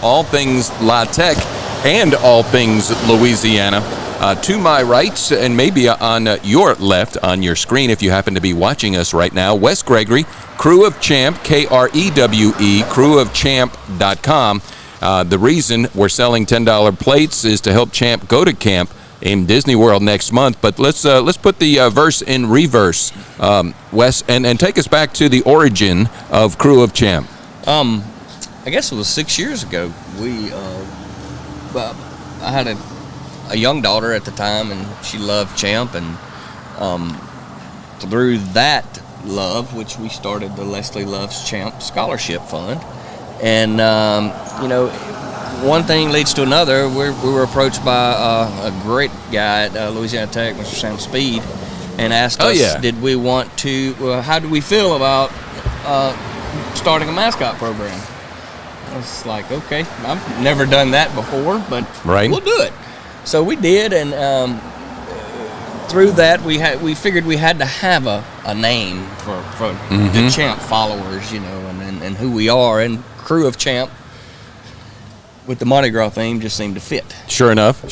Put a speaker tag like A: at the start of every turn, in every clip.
A: all things La Tech and all things Louisiana. To my right, and maybe on your left on your screen, if you happen to be watching us right now, Wes Gregory, Crew of Champ, Krewe, crewofchamp.com. The reason we're selling $10 plates is to help Champ go to camp in Disney World next month. But let's put the verse in reverse, Wes, and take us back to the origin of Crew of Champ.
B: I guess it was 6 years ago. I had a young daughter at the time, and she loved Champ, and through that love, which we started the Leslie Loves Champ Scholarship Fund, and one thing leads to another. We were approached by a great guy at Louisiana Tech, Mr. Sam Speed, and asked us, did we want to, how do we feel about starting a mascot program? I was like, okay, I've never done that before, but we'll do it. So we did, and through that we figured we had to have a name for the Champ followers, and who we are, and Crew of Champ with the Mardi Gras theme just seemed to fit. Sure enough.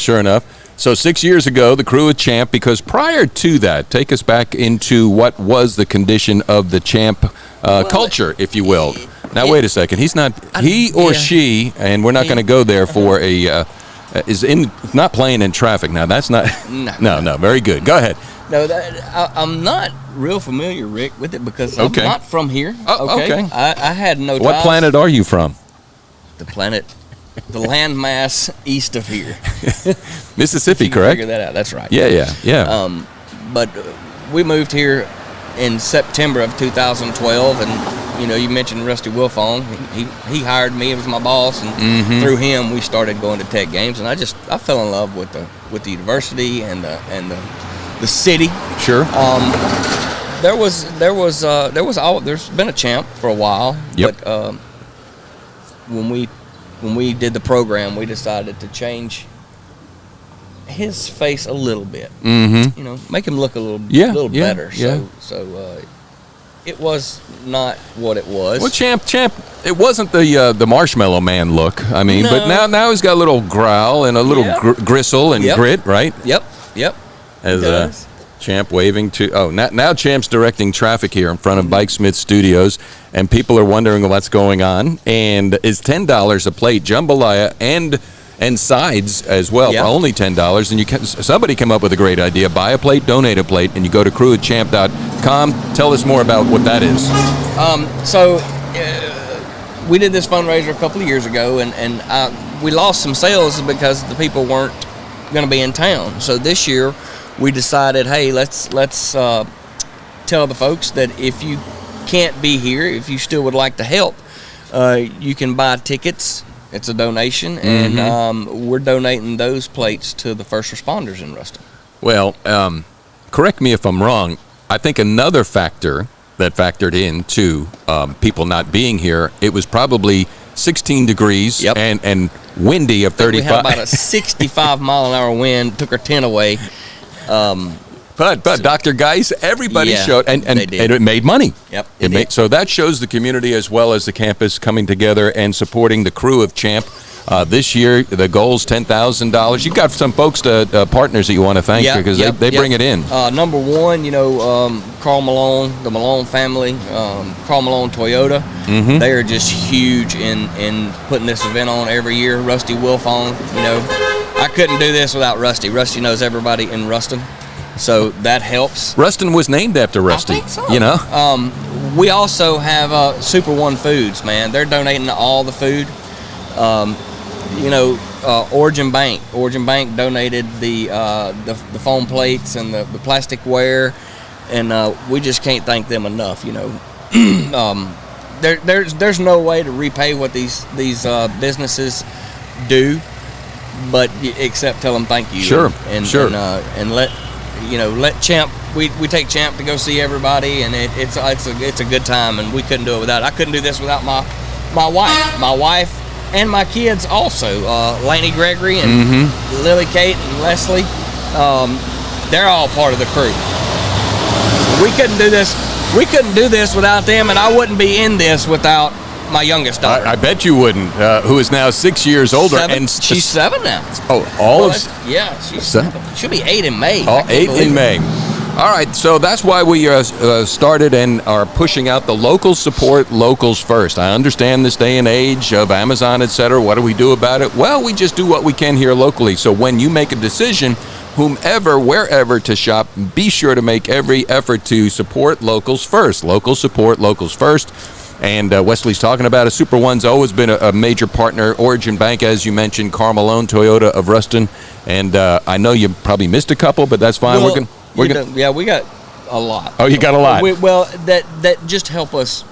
A: So 6 years ago, the Crew of Champ, because prior to that, take us back into what was the condition of the Champ culture, if you will. Now, wait a second. He's not, he or she, and we're not going to go there for is not playing in traffic. Now, that's not, no, very good. Go ahead.
B: No, I'm not real familiar, Rick, with it because I'm not from here. Okay. I had no ties.
A: What planet are you from?
B: The landmass east of here.
A: Mississippi, correct?
B: Figure that out. That's right.
A: Yeah.
B: But we moved here in September of 2012, and you mentioned Rusty Wilfong. He hired me. It was my boss, and through him we started going to Tech games, and I fell in love with the university and the city.
A: Sure.
B: There's been a Champ for a while, but when we did the program, we decided to change his face a little bit. Make him look a little better. So it was not what it was.
A: Well, Champ, it wasn't the Marshmallow Man look. I mean, no. But now he's got a little growl and a little gristle and grit, right?
B: Yep.
A: As Champ waving to. Now Champ's directing traffic here in front of Bikesmith Studios, and people are wondering what's going on. And it's $10 a plate, jambalaya and sides as well for only $10. And somebody came up with a great idea: buy a plate, donate a plate, and you go to crewofchamp.com. Tell us more about what that is.
B: So we did this fundraiser a couple of years ago, and we lost some sales because the people weren't going to be in town. So this year we decided, hey, let's tell the folks that if you can't be here, if you still would like to help, you can buy tickets. It's a donation, and we're donating those plates to the first responders in Ruston.
A: Well, correct me if I'm wrong. I think another factor that factored into people not being here, it was probably 16 degrees and windy of 35.
B: We had about a 65-mile-an-hour wind, took our tent away.
A: But Dr. Geis, everybody showed, and it made money.
B: Yep.
A: So that shows the community as well as the campus coming together and supporting the Crew of Champ. This year, the goal's $10,000. You've got some folks, partners that you want to thank because they bring it in.
B: Number one, Carl Malone, the Malone family, Carl Malone Toyota. They are just huge in putting this event on every year. Rusty Wilfong, I couldn't do this without Rusty. Rusty knows everybody in Ruston, so that helps.
A: Ruston was named after Rusty.
B: I think so. We also have Super One Foods, man. They're donating all the food. Origin Bank. Origin Bank donated the foam plates and the plasticware, and we just can't thank them enough. There's no way to repay what these businesses do, but except tell them thank you.
A: Sure.
B: And let Champ. We take Champ to go see everybody, and it's a good time, and we couldn't do it without. I couldn't do this without my wife. My wife. And my kids also, Laney Gregory and Lily Kate and Leslie, they're all part of the crew. We couldn't do this without them, and I wouldn't be in this without my youngest daughter.
A: I bet you wouldn't. Who is now 6 years older.
B: 7.
A: And
B: She's 7 now.
A: Oh, all of...
B: Yeah, she's
A: 7.
B: 7. She'll be 8 in May.
A: Oh, 8 in May. All right, so that's why we started and are pushing out the local support, locals first. I understand this day and age of Amazon, et cetera. What do we do about it? Well, we just do what we can here locally. So when you make a decision, whomever, wherever to shop, be sure to make every effort to support locals first. Local support, locals first. And Wesley's talking about it. Super One's always been a major partner. Origin Bank, as you mentioned, Carmelone, Toyota of Ruston. And I know you probably missed a couple, but that's fine.
B: Well, we got a lot.
A: Oh, you got a lot.
B: That just help us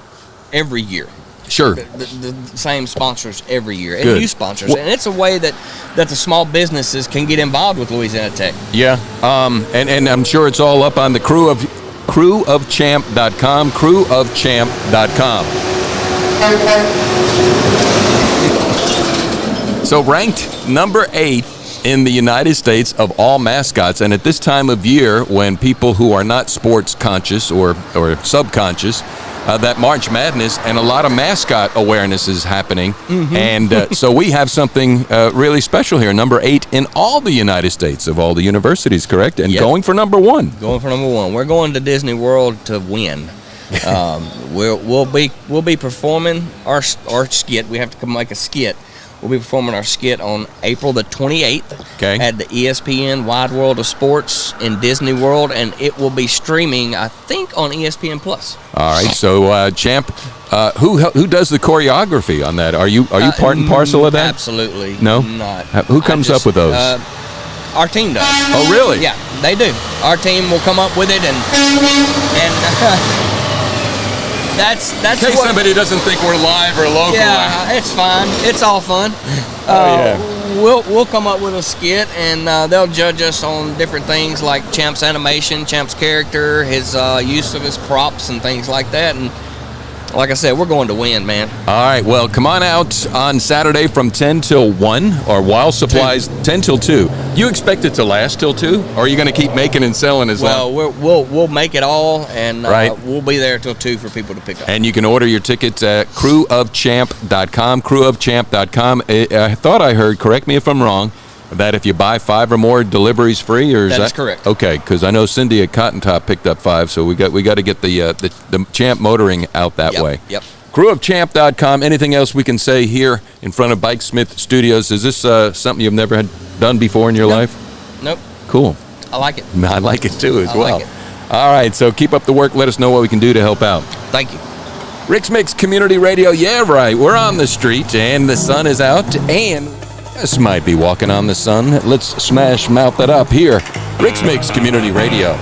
B: every year.
A: Sure.
B: The same sponsors every year, and
A: Good.
B: new sponsors, and it's a way that the small businesses can get involved with Louisiana Tech.
A: Yeah, and I'm sure it's all up on the crewofchamp.com, crewofchamp.com. So ranked number 8 in the United States of all mascots, and at this time of year when people who are not sports conscious or subconscious, that March Madness and a lot of mascot awareness is happening. Mm-hmm. And so we have something really special here. Number 8 in all the United States of all the universities, correct? And going for number 1.
B: Going for number 1. We're going to Disney World to win. We'll be performing our skit. We have to make a skit. We'll be performing our skit on April the 28th at the ESPN Wide World of Sports in Disney World, and it will be streaming, I think, on ESPN Plus.
A: All right, so Champ, who does the choreography on that? Are you part and parcel of that?
B: Absolutely
A: no,
B: not.
A: Who comes up with those?
B: Our team does.
A: Oh, really?
B: Yeah, they do. Our team will come up with it, and that's
A: in case somebody doesn't think we're live or local.
B: Yeah, it's fine. It's all fun. We'll come up with a skit, and they'll judge us on different things like Champ's animation, Champ's character, his use of his props, and things like that. And like I said, we're going to win, man. All
A: right, well, come on out on Saturday from 10 till 1, or while supplies, 10 till 2. You expect it to last till 2, or are you going to keep making and selling as long?
B: Well, we'll make it all, and we'll be there till 2 for people to pick up.
A: And you can order your tickets at crewofchamp.com, crewofchamp.com. I thought I heard, correct me if I'm wrong, that if you buy 5 or more, delivery's free, or is
B: that is correct?
A: Okay, because I know Cindy at Cotton Top picked up 5, so we got to get the Champ motoring out that way.
B: Yep.
A: Crewofchamp.com. Anything else we can say here in front of Bike Smith Studios? Is this something you've never had done before in your life?
B: Nope.
A: Cool.
B: I like it.
A: I like it too as well.
B: Like it.
A: All right, so keep up the work. Let us know what we can do to help out.
B: Thank you.
A: Rick's Mix Community Radio. Yeah, right. We're on the street, and the sun is out, and this might be walking on the sun. Let's smash mouth it up here. Rick's Mix Community Radio.